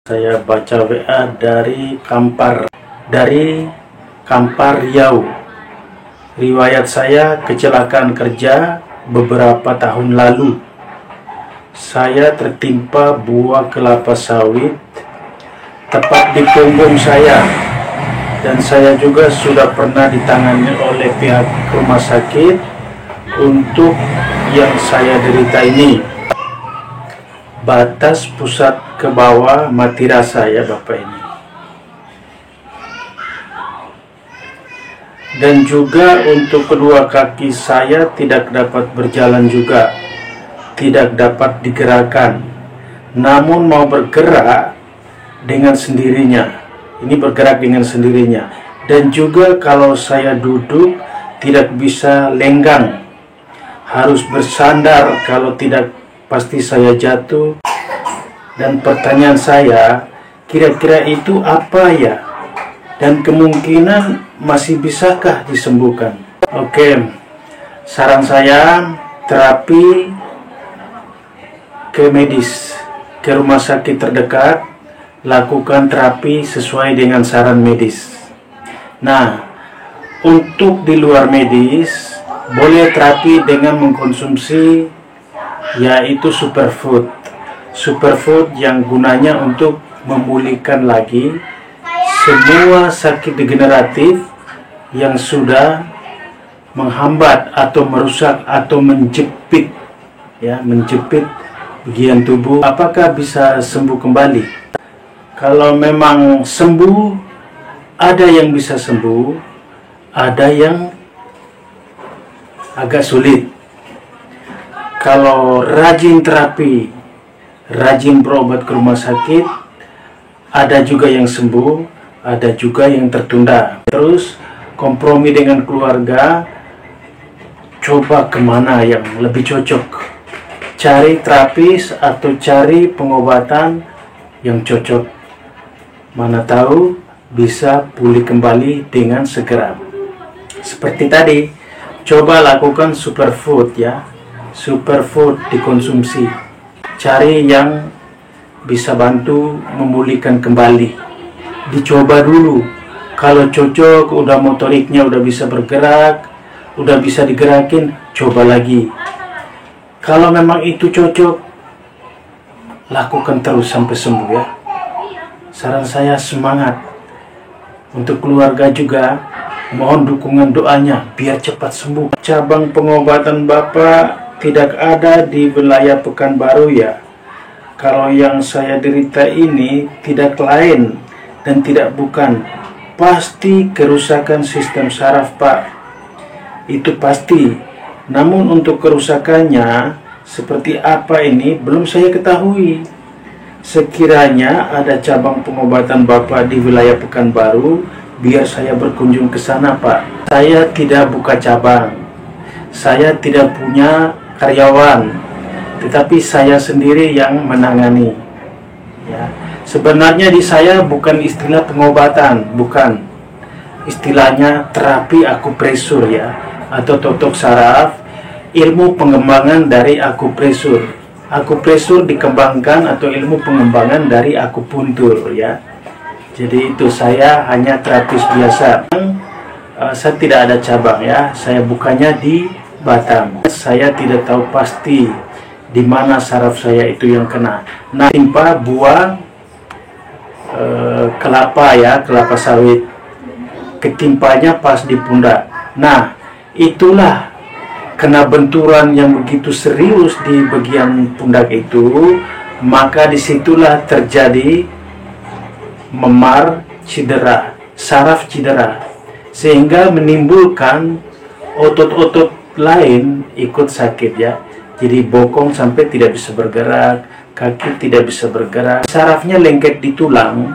Saya baca WA dari Kampar Riau. Riwayat saya kecelakaan kerja beberapa tahun lalu. Saya tertimpa buah kelapa sawit tepat di punggung saya, dan saya juga sudah pernah ditangani oleh pihak rumah sakit untuk yang saya derita ini. Batas pusat ke bawah mati rasa ya Bapak ini. Dan juga untuk kedua kaki saya tidak dapat berjalan juga, tidak dapat digerakkan. Namun mau bergerak dengan sendirinya. Ini bergerak dengan sendirinya. Dan juga kalau saya duduk tidak bisa lenggang. Harus bersandar, kalau tidak pasti saya jatuh. Dan pertanyaan saya, kira-kira itu apa ya? Dan kemungkinan masih bisakah disembuhkan? Oke, saran saya terapi ke medis, ke rumah sakit terdekat, lakukan terapi sesuai dengan saran medis. Nah, untuk di luar medis, boleh terapi dengan mengkonsumsi yaitu superfood. Superfood yang gunanya untuk memulihkan lagi semua sakit degeneratif yang sudah menghambat atau merusak atau menjepit bagian tubuh. Apakah bisa sembuh kembali? Kalau memang sembuh, ada yang bisa sembuh, ada yang agak sulit. Kalau rajin terapi, rajin berobat ke rumah sakit, ada juga yang sembuh, ada juga yang tertunda. Terus kompromi dengan keluarga, coba kemana yang lebih cocok. Cari terapis atau cari pengobatan yang cocok. Mana tahu bisa pulih kembali dengan segera. Seperti tadi, coba lakukan superfood ya. Superfood dikonsumsi. Cari yang bisa bantu memulihkan kembali. Dicoba dulu. Kalau cocok, udah motoriknya udah bisa bergerak, udah bisa digerakin, coba lagi. Kalau memang itu cocok, lakukan terus sampai sembuh ya. Saran saya semangat. Untuk keluarga juga, mohon dukungan doanya biar cepat sembuh. Cabang pengobatan Bapak tidak ada di wilayah Pekanbaru ya. Kalau yang saya derita ini tidak lain dan tidak bukan, pasti kerusakan sistem saraf Pak. Itu pasti. Namun untuk kerusakannya seperti apa ini belum saya ketahui. Sekiranya ada cabang pengobatan Bapak di wilayah Pekanbaru, biar saya berkunjung ke sana Pak. Saya tidak buka cabang. Saya tidak punya karyawan, tetapi saya sendiri yang menangani ya. Sebenarnya di saya bukan istilah pengobatan, bukan, istilahnya terapi akupresur ya, atau totok saraf, ilmu pengembangan dari akupresur. Akupresur dikembangkan atau ilmu pengembangan dari akupuntur ya. Jadi itu, saya hanya terapis biasa. Saya tidak ada cabang ya, saya bukanya di Batam. Saya tidak tahu pasti di mana saraf saya itu yang kena. Nah, timpa buah kelapa ya, kelapa sawit. Ketimpanya pas di pundak. Nah, itulah kena benturan yang begitu serius di bagian pundak itu, maka disitulah terjadi memar, cedera, saraf cedera, sehingga menimbulkan otot-otot lain ikut sakit ya. Jadi bokong sampai tidak bisa bergerak, kaki tidak bisa bergerak, sarafnya lengket di tulang,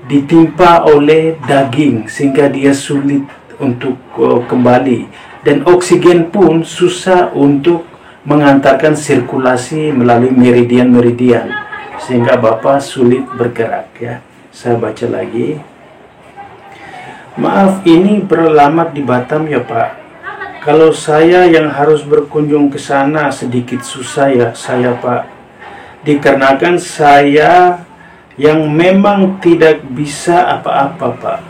ditimpa oleh daging sehingga dia sulit untuk kembali, dan oksigen pun susah untuk mengantarkan sirkulasi melalui meridian-meridian, sehingga Bapak sulit bergerak ya. Saya baca lagi. Maaf, ini beralamat di Batam ya Pak. Kalau saya yang harus berkunjung ke sana sedikit susah ya saya Pak. Dikarenakan saya yang memang tidak bisa apa-apa, Pak.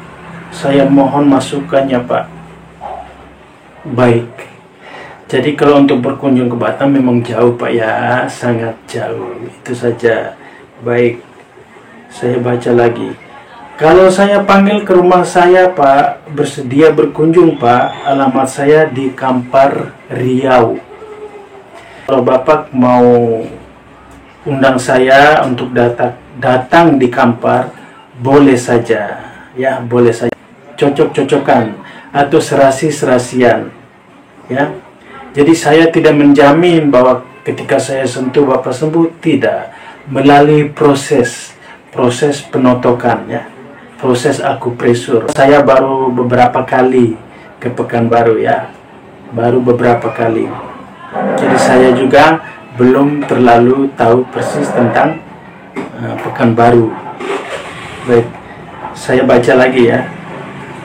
Saya mohon masukannya, Pak. Baik. Jadi kalau untuk berkunjung ke Batam memang jauh, Pak ya, sangat jauh. Itu saja. Baik. Saya baca lagi. Kalau saya panggil ke rumah saya, Pak, bersedia berkunjung, Pak. Alamat saya di Kampar, Riau. Kalau Bapak mau undang saya untuk datang di Kampar, boleh saja. Ya, boleh saja. Cocok-cocokan atau serasi-serasian. Ya. Jadi saya tidak menjamin bahwa ketika saya sentuh Bapak sembuh, tidak. Melalui proses penotokan, ya. Proses akupresur. Saya baru beberapa kali ke Pekanbaru, ya. Baru beberapa kali. Jadi saya juga belum terlalu tahu persis tentang Pekanbaru. Baik, saya baca lagi ya.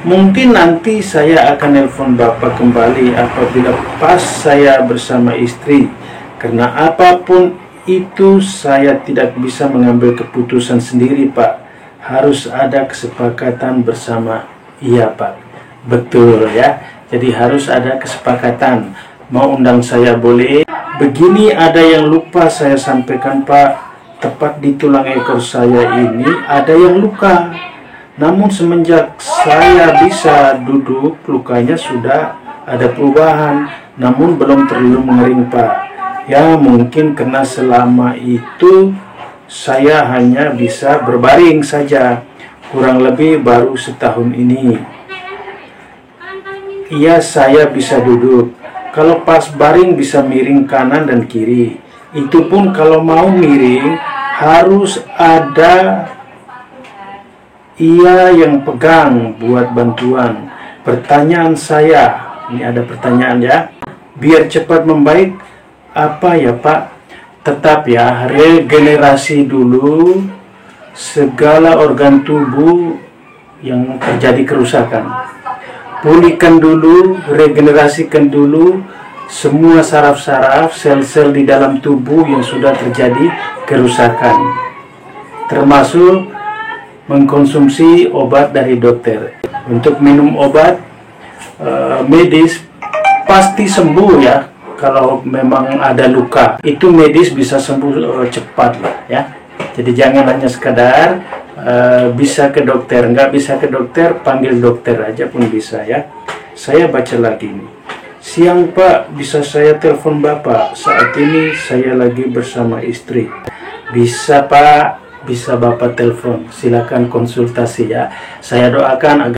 Mungkin nanti saya akan nelpon Bapak kembali apabila pas saya bersama istri. Karena apapun itu saya tidak bisa mengambil keputusan sendiri, Pak. Harus ada kesepakatan bersama. Iya, Pak. Betul ya. Jadi harus ada kesepakatan. Mau undang saya boleh. Begini ada yang lupa saya sampaikan, Pak. Tepat di tulang ekor saya ini ada yang luka. Namun semenjak saya bisa duduk, lukanya sudah ada perubahan. Namun belum terlalu mengering, Pak. Ya mungkin karena selama itu saya hanya bisa berbaring saja. Kurang lebih baru setahun ini. Iya, saya bisa duduk. Kalau pas baring bisa miring kanan dan kiri. Itu pun kalau mau miring harus ada yang pegang buat bantuan. Pertanyaan saya, ini ada pertanyaan ya. Biar cepat membaik, apa ya Pak? Tetap ya, regenerasi dulu segala organ tubuh yang terjadi kerusakan. Pulihkan dulu, regenerasikan dulu semua saraf-saraf, sel-sel di dalam tubuh yang sudah terjadi kerusakan. Termasuk mengkonsumsi obat dari dokter. Untuk minum obat medis pasti sembuh ya. Kalau memang ada luka, itu medis bisa sembuh cepat lah ya. Jadi jangan hanya sekadar bisa ke dokter, nggak bisa ke dokter, panggil dokter aja pun bisa ya. Saya baca lagi nih. Siang Pak, bisa saya telepon Bapak? Saat ini saya lagi bersama istri. Bisa Pak, bisa Bapak telepon. Silakan konsultasi ya. Saya doakan agar